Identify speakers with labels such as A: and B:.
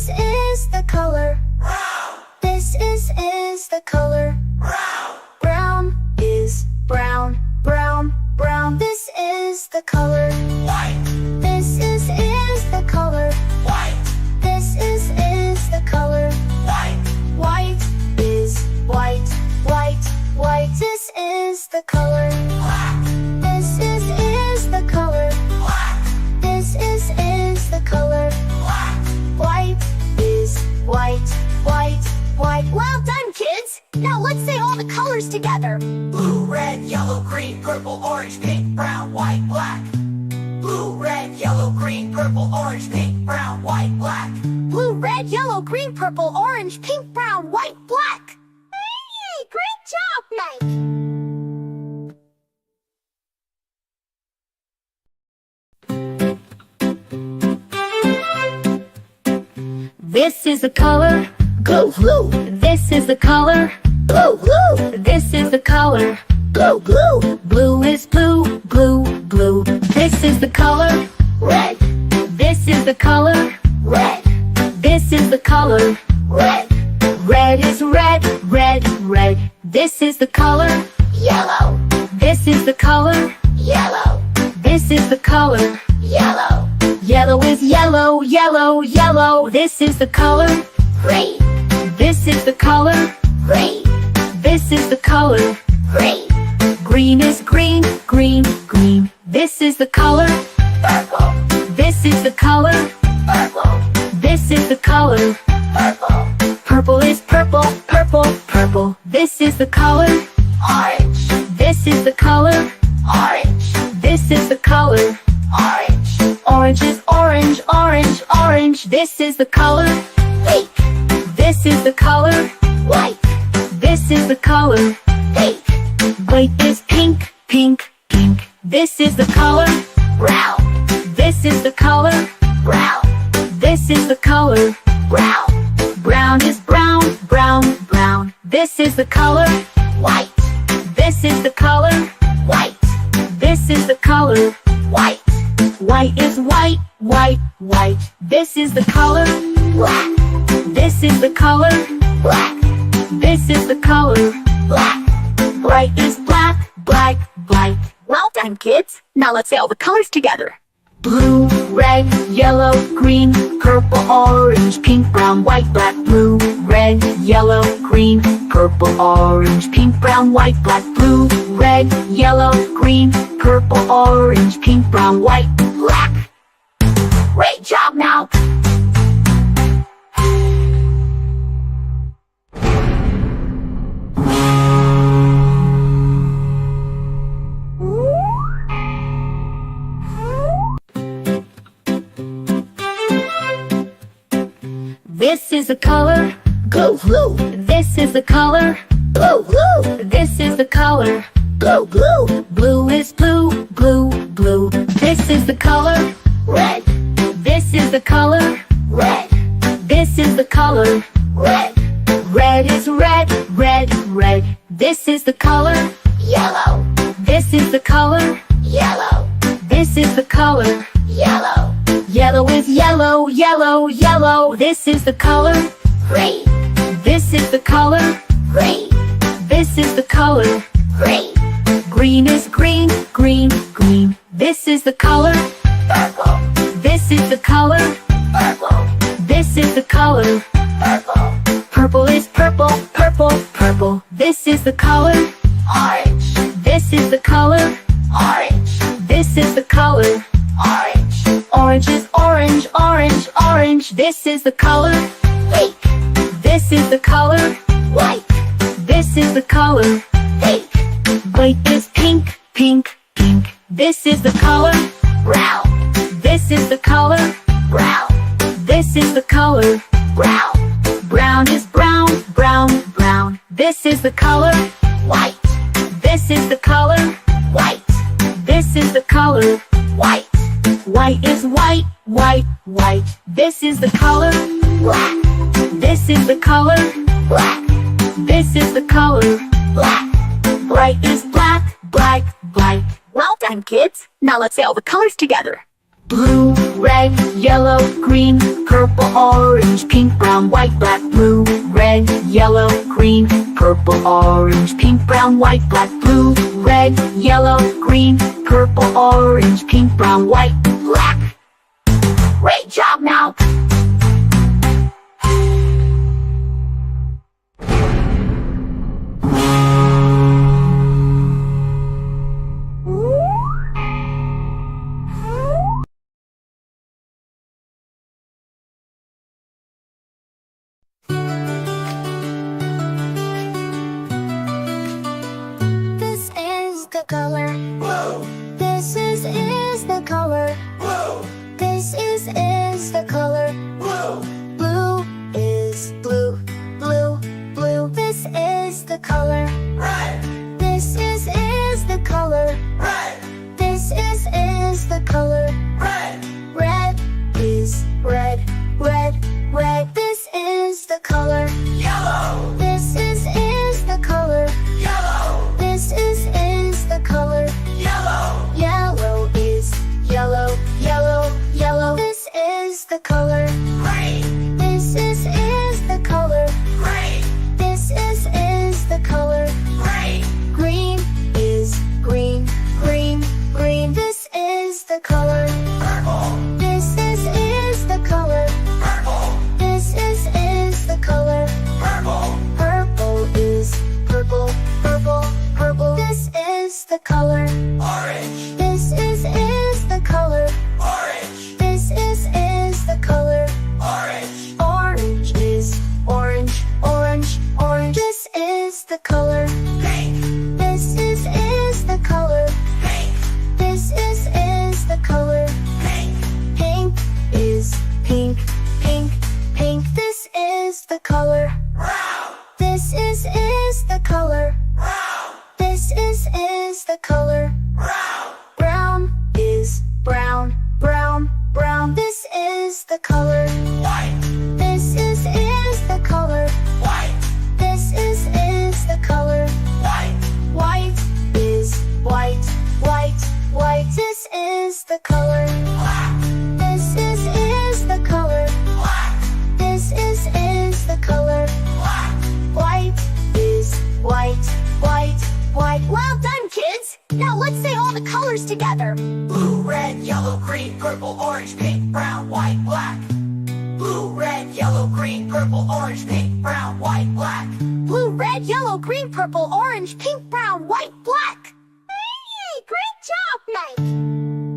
A: is the color. This is the color. Brown is brown, brown, brown. This is the color. This is the color. This is the color. White is white, white, white. This is the color. This is the color. This is the color. White is white, white, white. Well done, kids! Now let's say all the colors together.
B: Blue, red, yellow, green, purple, orange, pink, brown, white, black. Blue, red, yellow, green, purple, orange, pink, brown, white, black.
A: Blue, red, yellow, green, purple, orange, pink, brown, white, black. Hey, great job, Mike!
C: This is the color,
A: Blue, blue,
C: this is the color,
A: blue, blue,
C: this is the color.
A: blue, blue.
C: Blue is blue, blue, blue. This is the color,
A: Red,
C: this is the color,
A: red,
C: this is the color.
A: red.
C: Red is red, red, red. This is the color,
A: Yellow,
C: this is the color,
A: yellow,
C: this is the color.
A: yellow.
C: Yellow is yellow, yellow, yellow. This is the color,
A: Green,
C: this is the color,
A: green,
C: this is the color.
A: green.
C: Green is green, green, green. This is the color,
A: Purple,
C: this is the color,
A: purple,
C: this is the color.
A: purple.
C: Purple is purple, purple, purple. This is the color,
A: Orange,
C: this is the color,
A: orange,
C: this is the color.
A: orange.
C: Orange is orange, orange, orange. This is the color,
A: Pink,
C: this is the color,
A: white,
C: this is the color.
A: pink.
C: White is pink, pink, pink. This is the color,
A: Brown,
C: this is the color,
A: brown,
C: this is the color.
A: brown.
C: Brown is brown, brown, brown. This is the color,
A: White,
C: this is the color,
A: white,
C: this is the color.
A: white.
C: White is white, white, white. This is the color,
A: Black,
C: this is the color,
A: black,
C: this is the color.
A: black.
C: Bright is black, black, black.
A: Well done, kids. Now let's say all the colors together.
C: Blue, red, yellow, green, purple, orange, pink, brown, white, black. Blue, red, yellow, green, purple, orange, pink, brown, white, black. Blue, red, yellow, green, purple, orange, pink, brown, white, black.
A: Great job, now.
C: This is the color,
A: Blue, blue,
C: this is the color,
A: blue, blue,
C: this is the color.
A: blue, blue.
C: Blue is blue, blue, blue. This is the color,
A: Red,
C: this is the color,
A: red,
C: this is the color.
A: red.
C: Red is red, red, red. This is the color,
A: Yellow,
C: this is the color,
A: yellow,
C: this is the color.
A: yellow.
C: Yellow is yellow, yellow, yellow. This is the color,
A: Green,
C: this is the color,
A: green,
C: this is the color.
A: green.
C: Green is green, green, green. This is the color,
A: Purple,
C: this is the color,
A: purple,
C: this is the color.
A: purple.
C: Purple is purple, purple, purple. This is the color,
A: Orange,
C: this is the color,
A: orange,
C: this is the color.
A: orange.
C: Orange is orange, orange, orange. This is the color,
A: Pink,
C: this is the color,
A: white,
C: this is the color.
A: pink.
C: White is pink, pink, pink. This is the color,
A: Brown,
C: this is the color,
A: brown,
C: this is the color.
A: brown.
C: Brown is brown, brown, brown. This is the color,
A: White,
C: this is the color,
A: white,
C: this is the color.
A: white.
C: White is white, white, white. This is the color,
A: Black,
C: this is the color,
A: black,
C: this is the color.
A: black.
C: Bright is black, black, black.
A: Well done, kids. Now let's say all the colors together.
C: Blue, red, yellow, green, purple, orange, pink, brown, white, black, blue, red, yellow, green, purple, orange, pink, brown, white, black, blue, red, yellow, green, purple, orange, pink, brown, white, black. Great job now!
A: This is the color.
B: Blue,
A: This is the color.
B: blue,
A: This is the color.
B: blue,
A: Blue is blue, blue, blue. This is the color.
B: red,
A: This is the color.
B: red,
A: This is the color.
B: red,
A: Red is red, red, red. This is the color.
B: yellow,
A: This is the color.
B: yellow,
A: This is the color.
B: yellow,
A: Yellow is yellow, yellow, yellow. This is the color.
B: green,
A: This is the color.
B: green,
A: This is the color.
B: green,
A: Green is green, green, green. This is the color.
B: purple,
A: This is the color.
B: purple,
A: This is the color.
B: purple,
A: Purple is purple, purple, purple. This is the color.
B: orange,
A: This is the color.
B: orange,
A: This is the color.
B: orange,
A: Orange is orange, orange, orange. This is the color.
B: pink,
A: This is the color.
B: pink,
A: This is the color.
B: pink,
A: Pink is pink, pink, pink. This is the color.
B: brown,
A: This is the color.
B: brown,
A: This is the color.
B: brown,
A: Brown is brown, brown, brown. This is the color.
B: white,
A: This is the color.
B: white,
A: This is the color.
B: white,
A: White is white, white, white. This is the color.
B: black,
A: This is the color.
B: black,
A: This is the color.
B: black,
A: White is white, white, white. Well done, kids! Now let's say all the colors together.
B: blue, red, yellow, green, purple, orange, pink, brown, white, black. Blue, red, yellow, green, purple, orange, pink, brown, white, black.
A: Blue, red, yellow, green, purple, orange, pink, brown, white, black. Hey, great job, Mike!